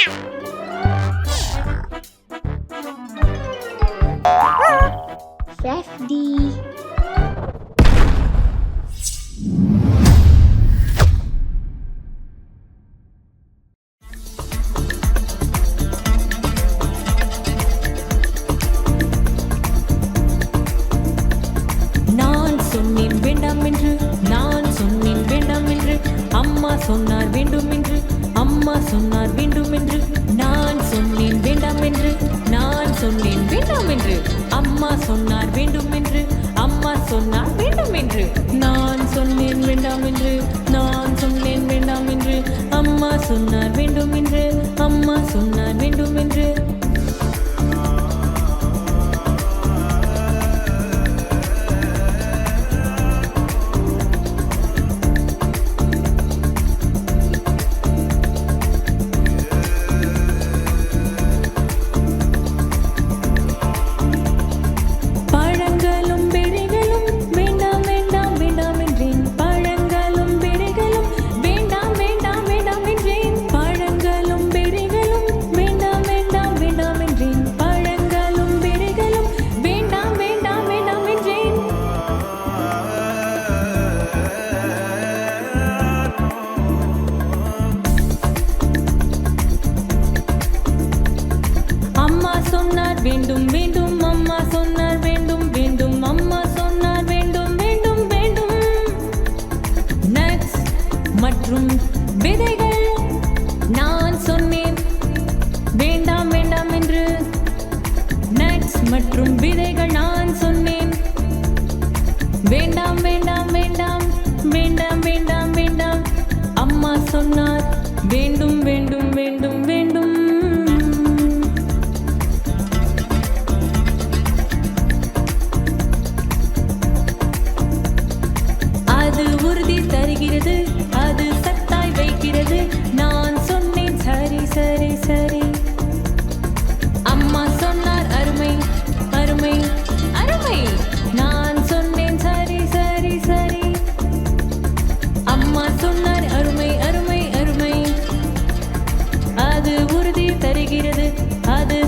Safety. நான் சொன்னேன் வேண்டாம் என்று, நான் சொன்னேன் வேண்டாம் என்று, அம்மா சொன்னார் வேண்டும் என்று, அம்மா சொன்னார் வேண்டும் என்று. நான் சொன்னேன் வேண்டாம் என்று, நான் சொன்னேன் வேண்டாம் என்று, அம்மா சொன்னார் வேண்டும் என்று, அம்மா சொன்னார் வேண்டும் என்று. நான் சொன்னேன் வேண்டாம் என்று, நான் சொன்னேன் வேண்டாம் என்று, அம்மா சொன்னார் வேண்டும் என்று, அம்மா சொன்னார் வேண்டும் என்று. பழங்களும் பெரிகளும் வேண்டாம் வேண்டாம் வேண்டாம் என்றேன். பழங்களும் பெரிகளும் வேண்டாம் வேண்டாம் வேண்டாம் என்றேன். பழங்களும் பெரிகளும் வேண்டாம் வேண்டாம் வேண்டாம் என்றேன். பழங்களும் பெரிகளும் வேண்டாம் வேண்டாம் வேண்டாம் என்றேன். அம்மா சொன்னார் வேண்டும் வேண்டும், அம்மா சொன்னார் வேண்டும் வேண்டும், அம்மா சொன்னார் வேண்டும் வேண்டும் வேண்டும். நட்ஸ் மற்றும் விதைகள் நான் சொன்னேன் வேண்டாம் வேண்டாம் என்று. நட்ஸ் மற்றும் விதைகள் நான் சொன்னேன் வேண்டாம் வேண்டாம் வேண்டாம் வேண்டாம் வேண்டாம் வேண்டாம். அம்மா சொன்னார் வேண்டும் வேண்டும் வேண்டும் வேண்டும். அது உறுதி தருகிறது, அது சத்தாய் வைக்கிறது. நான் சொன்னேன் சரி சரி சரி. அம்மா சொன்னார் அருமை அருமை அருமை. நான் சொன்னேன் சரி சரி சரி. அம்மா சொன்னார் அருமை அருமை அருமை. அது உறுதி தருகிறது, அது